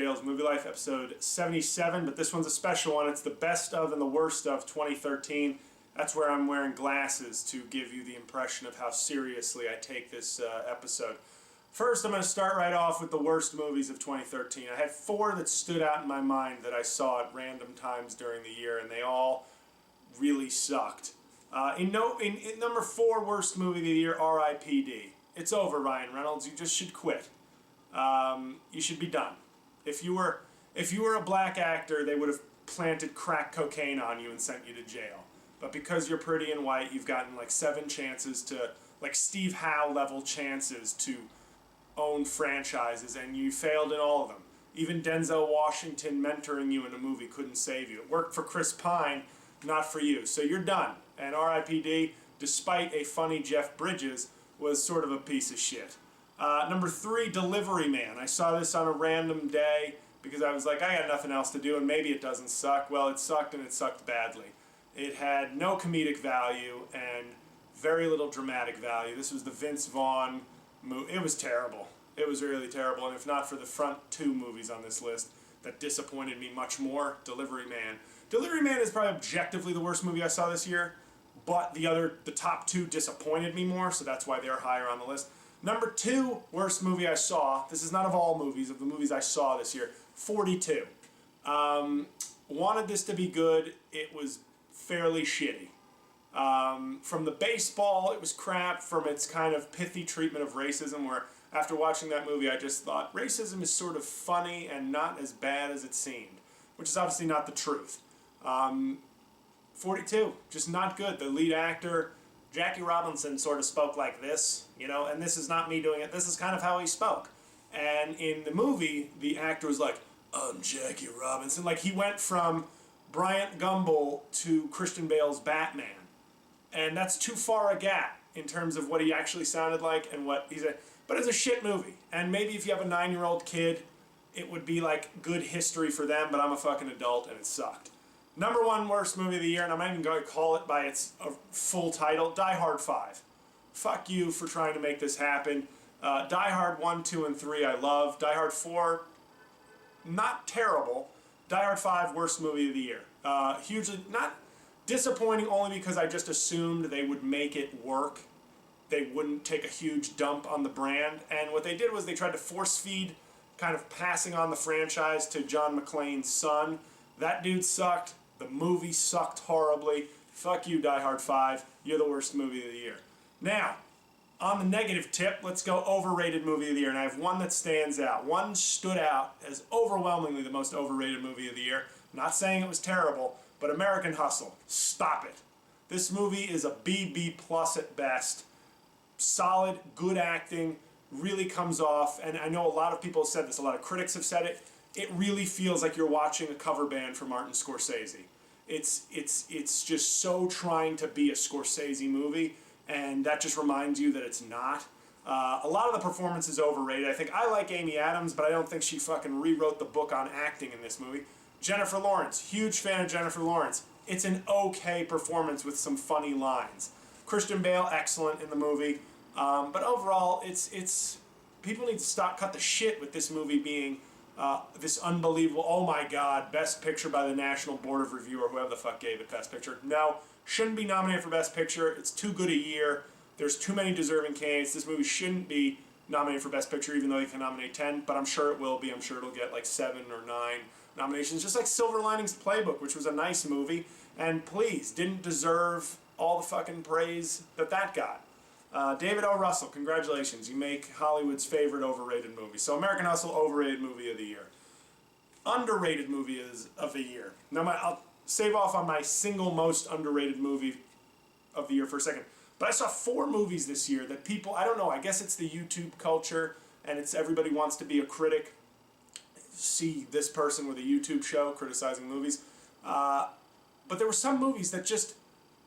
Bale's Movie Life, episode 77, but this one's a special one. It's the best of and the worst of 2013. That's where I'm wearing glasses to give you the impression of how seriously I take this episode. First, I'm going to start right off with the worst movies of 2013. I had 4 that stood out in my mind that I saw at random times during the year, and they all really sucked. In number 4 worst movie of the year, R.I.P.D. It's over, Ryan Reynolds. You just should quit. You should be done. If you were a black actor, they would have planted crack cocaine on you and sent you to jail. But because you're pretty and white, you've gotten like 7 chances to, like Steve Howe level chances to own franchises, and you failed in all of them. Even Denzel Washington mentoring you in a movie couldn't save you. It worked for Chris Pine, not for you. So you're done. And R.I.P.D., despite a funny Jeff Bridges, was sort of a piece of shit. Number 3, Delivery Man. I saw this on a random day because I was like, I got nothing else to do and maybe it doesn't suck. Well, it sucked, and it sucked badly. It had no comedic value and very little dramatic value. This was the Vince Vaughn movie. It was terrible. It was really terrible, and if not for the front 2 movies on this list that disappointed me much more, Delivery Man. Delivery Man is probably objectively the worst movie I saw this year, but the top 2 disappointed me more, so that's why they're higher on the list. Number 2 worst movie I saw, this is not of all movies, of the movies I saw this year, 42. Wanted this to be good, it was fairly shitty. From the baseball, it was crap. From its kind of pithy treatment of racism, where after watching that movie I just thought racism is sort of funny and not as bad as it seemed, which is obviously not the truth. 42, just not good. The lead actor, Jackie Robinson, sort of spoke like this, and this is not me doing it, this is kind of how he spoke. And in the movie, the actor was like, I'm Jackie Robinson. Like, he went from Bryant Gumbel to Christian Bale's Batman. And that's too far a gap in terms of what he actually sounded like and what he said. But it's a shit movie. And maybe if you have a 9-year-old kid, it would be like good history for them, but I'm a fucking adult and it sucked. Number 1 worst movie of the year, and I'm not even going to call it by its full title, Die Hard 5. Fuck you for trying to make this happen. Die Hard 1, 2, and 3 I love. Die Hard 4, not terrible. Die Hard 5, worst movie of the year. Hugely, not disappointing only because I just assumed they would make it work. They wouldn't take a huge dump on the brand. And what they did was they tried to force feed kind of passing on the franchise to John McClane's son. That dude sucked. The movie sucked horribly. Fuck you, Die Hard 5. You're the worst movie of the year. Now, on the negative tip, let's go overrated movie of the year. And I have one that stands out. One stood out as overwhelmingly the most overrated movie of the year. Not saying it was terrible, but American Hustle. Stop it. This movie is a B plus at best. Solid, good acting, really comes off, and I know a lot of people have said this, a lot of critics have said it, it really feels like you're watching a cover band for Martin Scorsese. It's just so trying to be a Scorsese movie, and that just reminds you that it's not. A lot of the performance is overrated. I think I like Amy Adams, but I don't think she fucking rewrote the book on acting in this movie. Jennifer Lawrence, huge fan of Jennifer Lawrence. It's an okay performance with some funny lines. Christian Bale, excellent in the movie. But overall, it's people need to cut the shit with this movie being this unbelievable, oh my god, Best Picture by the National Board of Review, or whoever the fuck gave it Best Picture. No, shouldn't be nominated for Best Picture. It's too good a year. There's too many deserving candidates. This movie shouldn't be nominated for Best Picture, even though they can nominate 10, but I'm sure it will be. I'm sure it'll get like 7 or 9 nominations, just like Silver Linings Playbook, which was a nice movie, and please, didn't deserve all the fucking praise that got. David O. Russell, congratulations. You make Hollywood's favorite overrated movie. So American Hustle, overrated movie of the year. Underrated movie of the year. Now I'll save off on my single most underrated movie of the year for a second. But I saw 4 movies this year that people, I don't know, I guess it's the YouTube culture, and it's everybody wants to be a critic. See this person with a YouTube show criticizing movies. But there were some movies that just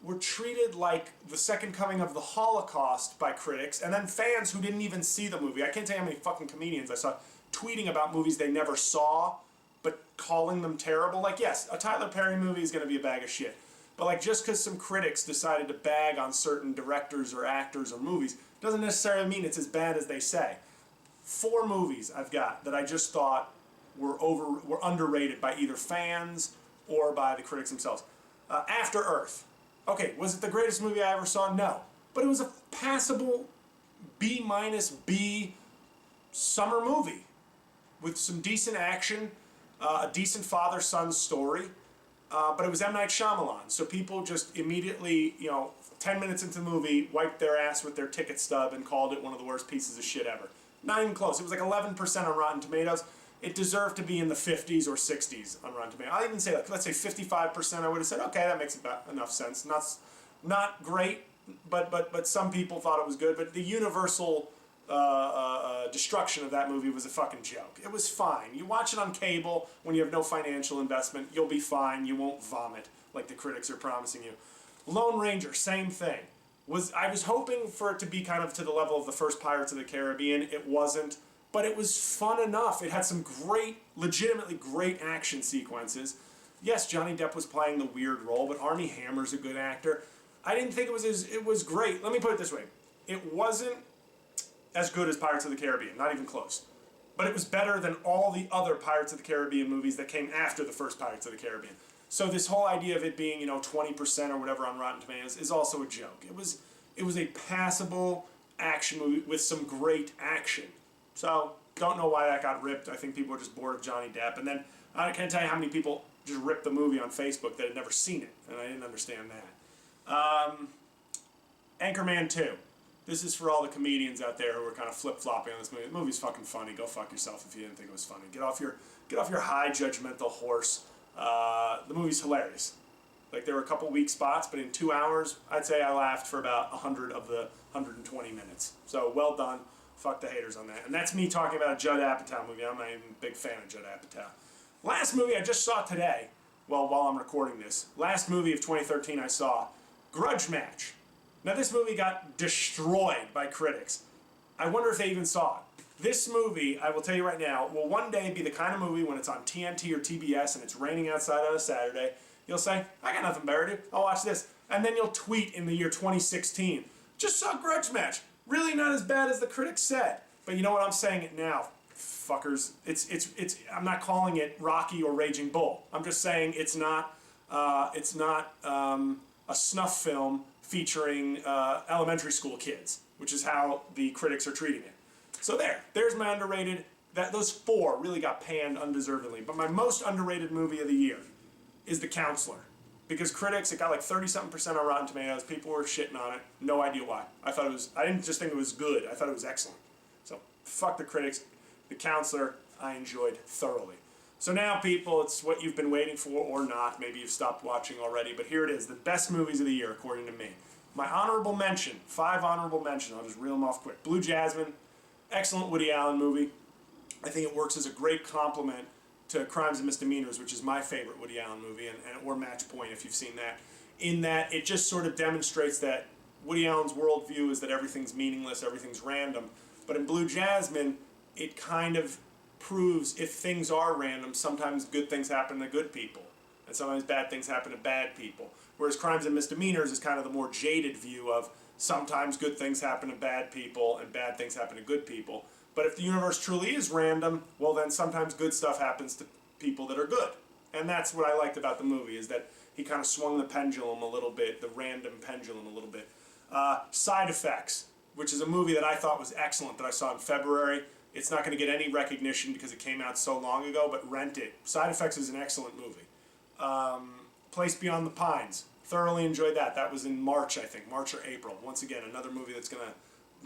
were treated like the second coming of the Holocaust by critics, and then fans who didn't even see the movie. I can't tell you how many fucking comedians I saw tweeting about movies they never saw, but calling them terrible. Like, yes, a Tyler Perry movie is going to be a bag of shit. But like, just because some critics decided to bag on certain directors or actors or movies doesn't necessarily mean it's as bad as they say. 4 movies I've got that I just thought were underrated by either fans or by the critics themselves. After Earth. Okay, was it the greatest movie I ever saw? No. But it was a passable B minus B summer movie with some decent action, a decent father-son story, but it was M. Night Shyamalan, so people just immediately, 10 minutes into the movie, wiped their ass with their ticket stub and called it one of the worst pieces of shit ever. Not even close. It was like 11% on Rotten Tomatoes. It deserved to be in the 50s or 60s on Rotten Tomatoes. I'll even say, let's say 55%, I would have said, okay, that makes about enough sense. Not great, but some people thought it was good, but the universal destruction of that movie was a fucking joke. It was fine. You watch it on cable when you have no financial investment, you'll be fine. You won't vomit like the critics are promising you. Lone Ranger, same thing. I was hoping for it to be kind of to the level of the first Pirates of the Caribbean. It wasn't, but it was fun enough. It had some legitimately great action sequences. Yes, Johnny Depp was playing the weird role, but Armie Hammer's a good actor. I didn't think it was great. Let me put it this way. It wasn't as good as Pirates of the Caribbean, not even close. But it was better than all the other Pirates of the Caribbean movies that came after the first Pirates of the Caribbean. So this whole idea of it being, 20% or whatever on Rotten Tomatoes is also a joke. It was a passable action movie with some great action. So, don't know why that got ripped. I think people were just bored of Johnny Depp. And then, I can't tell you how many people just ripped the movie on Facebook that had never seen it. And I didn't understand that. Anchorman 2. This is for all the comedians out there who are kind of flip-flopping on this movie. The movie's fucking funny. Go fuck yourself if you didn't think it was funny. Get off your high judgmental horse. The movie's hilarious. Like, there were a couple weak spots, but in 2 hours, I'd say I laughed for about 100 of the 120 minutes. So, well done. Fuck the haters on that. And that's me talking about a Judd Apatow movie. I'm not even a big fan of Judd Apatow. Last movie I just saw today, while I'm recording this, last movie of 2013 I saw, Grudge Match. Now, this movie got destroyed by critics. I wonder if they even saw it. This movie, I will tell you right now, will one day be the kind of movie when it's on TNT or TBS and it's raining outside on a Saturday, you'll say, I got nothing better to do, I'll watch this. And then you'll tweet in the year 2016, just saw Grudge Match. Really not as bad as the critics said. But you know what, I'm saying it now, fuckers. I'm not calling it Rocky or Raging Bull. I'm just saying it's not a snuff film featuring elementary school kids, which is how the critics are treating it. So there's my underrated. Those four really got panned undeservedly. But my most underrated movie of the year is The Counselor. Because critics, it got like 30-something% on Rotten Tomatoes. People were shitting on it. No idea why. I didn't just think it was good. I thought it was excellent. So fuck the critics. The Counselor, I enjoyed thoroughly. So now, people, it's what you've been waiting for or not. Maybe you've stopped watching already. But here it is. The best movies of the year, according to me. My honorable mention. 5 honorable mentions. I'll just reel them off quick. Blue Jasmine. Excellent Woody Allen movie. I think it works as a great complement to Crimes and Misdemeanors, which is my favorite Woody Allen movie, or Match Point, if you've seen that. In that, it just sort of demonstrates that Woody Allen's worldview is that everything's meaningless, everything's random. But in Blue Jasmine, it kind of proves if things are random, sometimes good things happen to good people, and sometimes bad things happen to bad people. Whereas Crimes and Misdemeanors is kind of the more jaded view of sometimes good things happen to bad people and bad things happen to good people. But if the universe truly is random, well then sometimes good stuff happens to people that are good. And that's what I liked about the movie, is that he kind of swung the pendulum a little bit, the random pendulum a little bit. Side Effects, which is a movie that I thought was excellent that I saw in February. It's not going to get any recognition because it came out so long ago, but rent it. Side Effects is an excellent movie. Place Beyond the Pines. Thoroughly enjoyed that. That was in March, I think. March or April. Once again, another movie that's going to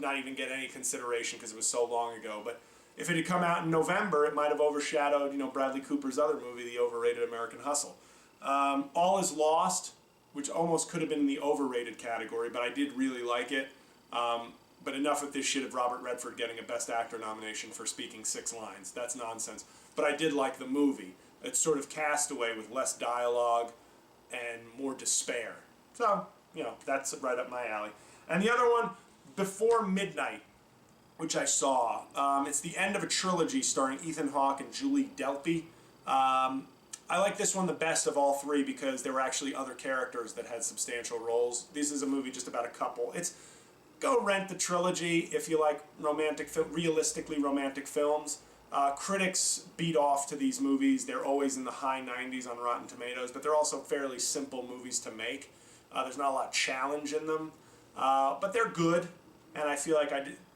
not even get any consideration because it was so long ago. But if it had come out in November, it might have overshadowed, Bradley Cooper's other movie, the overrated American Hustle. All Is Lost, which almost could have been in the overrated category, but I did really like it. But enough with this shit of Robert Redford getting a Best Actor nomination for speaking 6 lines. That's nonsense. But I did like the movie. It's sort of Castaway with less dialogue and more despair. So, that's right up my alley. And the other one, Before Midnight, which I saw. It's the end of a trilogy starring Ethan Hawke and Julie Delpy. I like this one the best of all 3 because there were actually other characters that had substantial roles. This is a movie just about a couple. Go rent the trilogy if you like realistically romantic films. Critics beat off to these movies. They're always in the high 90s on Rotten Tomatoes, but they're also fairly simple movies to make. There's not a lot of challenge in them, but they're good, and I feel like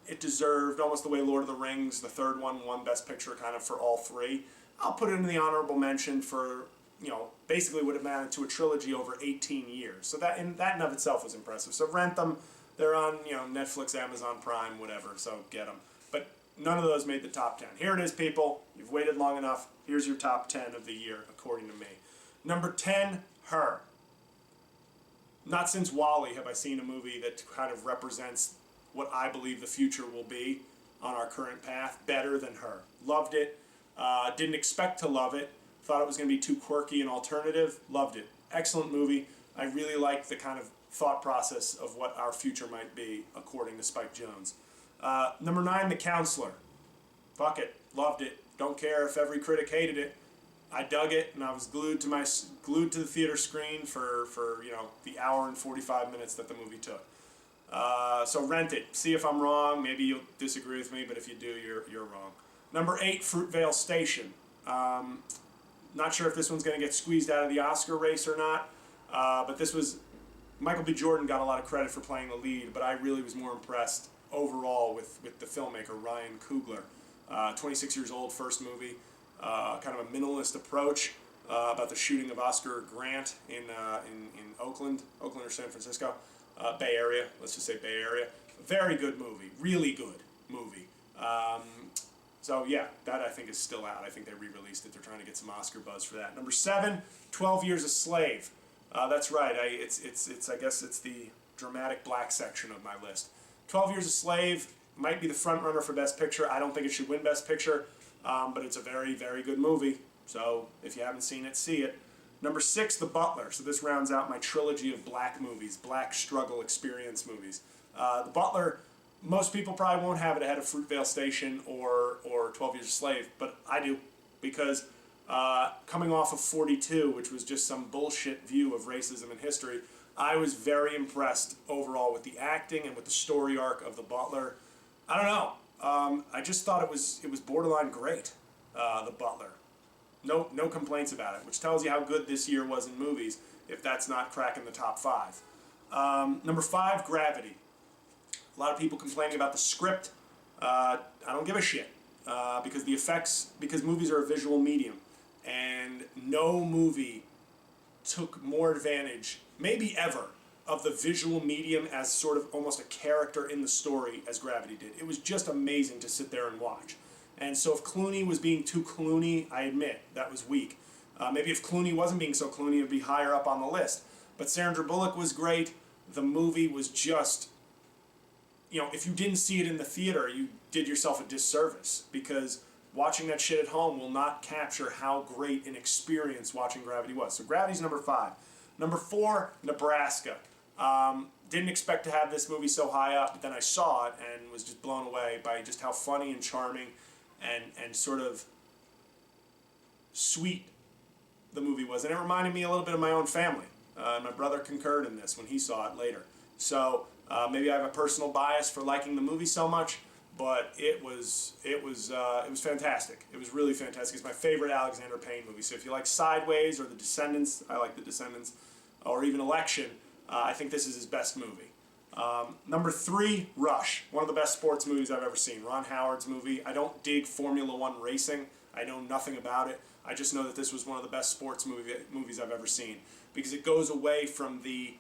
it deserved, almost the way Lord of the Rings, the third one, won Best Picture kind of for all three. I'll put it in the honorable mention for, basically what amounted to a trilogy over 18 years. So that in of itself was impressive. So rent them. They're on, Netflix, Amazon Prime, whatever, so get them. But none of those made the top 10. Here it is, people. You've waited long enough. Here's your top 10 of the year, according to me. Number 10, Her. Not since WALL-E have I seen a movie that kind of represents what I believe the future will be on our current path better than Her. Loved it. Didn't expect to love it. Thought it was going to be too quirky and alternative. Loved it. Excellent movie. I really like the kind of thought process of what our future might be, according to Spike Jonze. Number 9, The Counselor. Fuck it. Loved it. Don't care if every critic hated it. I dug it, and I was glued to the theater screen for the hour and 45 minutes that the movie took. So rent it. See if I'm wrong. Maybe you'll disagree with me, but if you do, you're wrong. Number 8, Fruitvale Station. Not sure if this one's going to get squeezed out of the Oscar race or not, but this was... Michael B. Jordan got a lot of credit for playing the lead, but I really was more impressed overall with the filmmaker, Ryan Coogler. 26 years old, first movie. Kind of a minimalist approach about the shooting of Oscar Grant in Oakland or San Francisco, Bay Area. Let's just say Bay Area. Very good movie, really good movie. So yeah, that I think is still out. I think they re-released it. They're trying to get some Oscar buzz for that. Number 7, 12 Years a Slave. That's right. I guess it's the dramatic black section of my list. 12 Years a Slave might be the front runner for Best Picture. I don't think it should win Best Picture. But it's a very, very good movie. So if you haven't seen it, see it. Number 6, The Butler. So this rounds out my trilogy of black movies, black struggle experience movies. The Butler, most people probably won't have it ahead of Fruitvale Station or 12 Years a Slave, but I do, because coming off of 42, which was just some bullshit view of racism in history, I was very impressed overall with the acting and with the story arc of The Butler. I don't know. I just thought it was borderline great, The Butler. No complaints about it, which tells you how good this year was in movies, if that's not cracking the top 5. Number 5, Gravity. A lot of people complaining about the script. I don't give a shit, because movies are a visual medium, and no movie took more advantage, maybe ever, of the visual medium as sort of almost a character in the story as Gravity did. It was just amazing to sit there and watch. And so if Clooney was being too Clooney, I admit, that was weak. Maybe if Clooney wasn't being so Clooney, it would be higher up on the list. But Sandra Bullock was great. The movie was just, if you didn't see it in the theater, you did yourself a disservice, because watching that shit at home will not capture how great an experience watching Gravity was. So Gravity's number 5. Number 4, Nebraska. Didn't expect to have this movie so high up, but then I saw it and was just blown away by just how funny and charming and sort of sweet the movie was. And it reminded me a little bit of my own family. My brother concurred in this when he saw it later. So maybe I have a personal bias for liking the movie so much, but it was fantastic. It was really fantastic. It's my favorite Alexander Payne movie. So if you like Sideways or The Descendants, I like The Descendants, or even Election, I think this is his best movie. Number 3, Rush. One of the best sports movies I've ever seen. Ron Howard's movie. I don't dig Formula One racing. I know nothing about it. I just know that this was one of the best sports movies I've ever seen, because it goes away from the,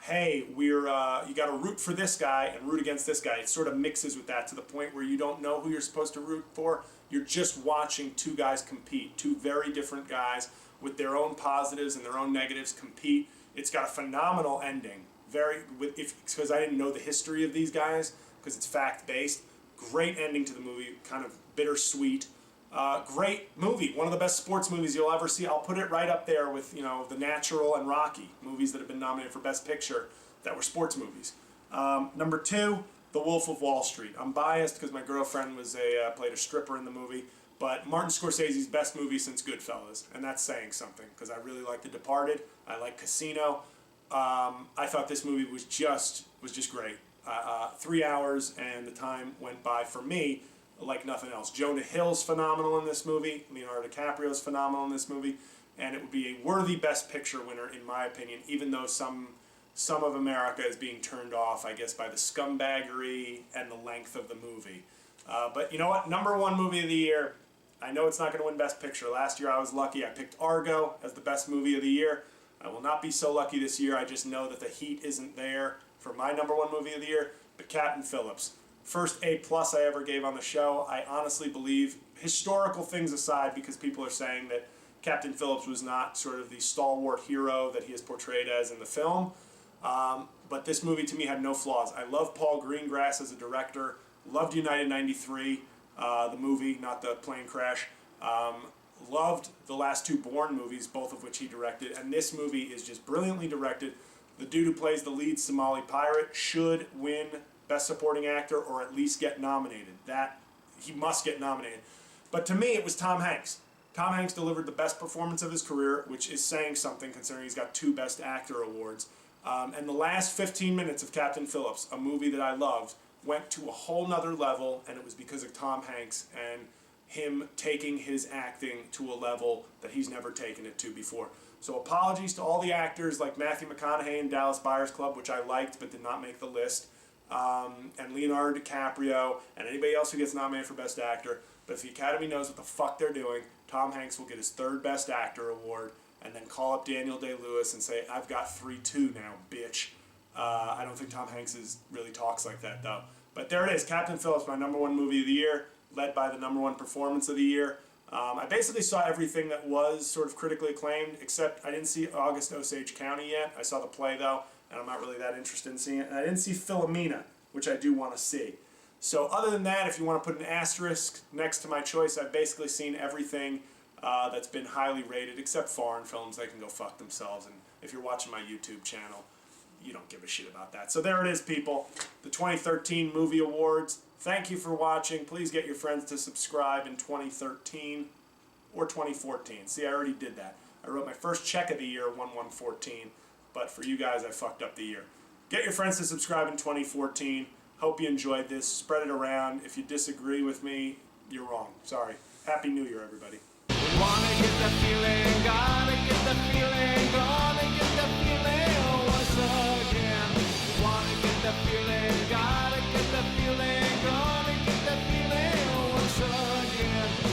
hey, you got to root for this guy and root against this guy. It sort of mixes with that to the point where you don't know who you're supposed to root for. You're just watching two guys compete, two very different guys with their own positives and their own negatives compete. It's got a phenomenal ending. Because I didn't know the history of these guys, because it's fact-based. Great ending to the movie, kind of bittersweet. Great movie, one of the best sports movies you'll ever see. I'll put it right up there with The Natural and Rocky, movies that have been nominated for Best Picture that were sports movies. Number 2, The Wolf of Wall Street. I'm biased because my girlfriend played a stripper in the movie, but Martin Scorsese's best movie since Goodfellas, and that's saying something, because I really like The Departed. I like Casino. I thought this movie was just great. 3 hours, and the time went by for me like nothing else. Jonah Hill's phenomenal in this movie. Leonardo DiCaprio's phenomenal in this movie. And it would be a worthy Best Picture winner, in my opinion, even though some of America is being turned off, I guess, by the scumbaggery and the length of the movie. But you know what? Number one movie of the year. I know it's not going to win Best Picture. Last year I was lucky. I picked Argo as the best movie of the year. I will not be so lucky this year. I just know that the heat isn't there for my number one movie of the year. But Captain Phillips. First A+ I ever gave on the show. I honestly believe, historical things aside, because people are saying that Captain Phillips was not sort of the stalwart hero that he is portrayed as in the film. But this movie to me had no flaws. I love Paul Greengrass as a director. Loved United 93, the movie, not the plane crash. Loved the last two Bourne movies, both of which he directed. And this movie is just brilliantly directed. The dude who plays the lead Somali pirate should win Best Supporting Actor or at least get nominated. He must get nominated. But to me, it was Tom Hanks. Tom Hanks delivered the best performance of his career, which is saying something considering he's got 2 Best Actor awards. And the last 15 minutes of Captain Phillips, a movie that I loved, went to a whole nother level, and it was because of Tom Hanks and him taking his acting to a level that he's never taken it to before. So apologies to all the actors like Matthew McConaughey in Dallas Buyers Club, which I liked but did not make the list, and Leonardo DiCaprio, and anybody else who gets nominated for Best Actor. But if the Academy knows what the fuck they're doing, Tom Hanks will get his 3rd Best Actor award, and then call up Daniel Day-Lewis and say, I've got 3-2 now, bitch. I don't think Tom Hanks really talks like that, though. But there it is, Captain Phillips, my number one movie of the year, led by the number one performance of the year. I basically saw everything that was sort of critically acclaimed, except I didn't see August Osage County yet. I saw the play, though, and I'm not really that interested in seeing it. And I didn't see Philomena, which I do want to see. So other than that, if you want to put an asterisk next to my choice, I've basically seen everything that's been highly rated, except foreign films. They can go fuck themselves. And if you're watching my YouTube channel, you don't give a shit about that. So there it is, people. The 2013 Movie Awards. Thank you for watching. Please get your friends to subscribe in 2013 or 2014. See, I already did that. I wrote my first check of the year, 1/1/14, but for you guys, I fucked up the year. Get your friends to subscribe in 2014. Hope you enjoyed this. Spread it around. If you disagree with me, you're wrong. Sorry. Happy New Year, everybody. Wanna get the feeling, gotta get the feeling.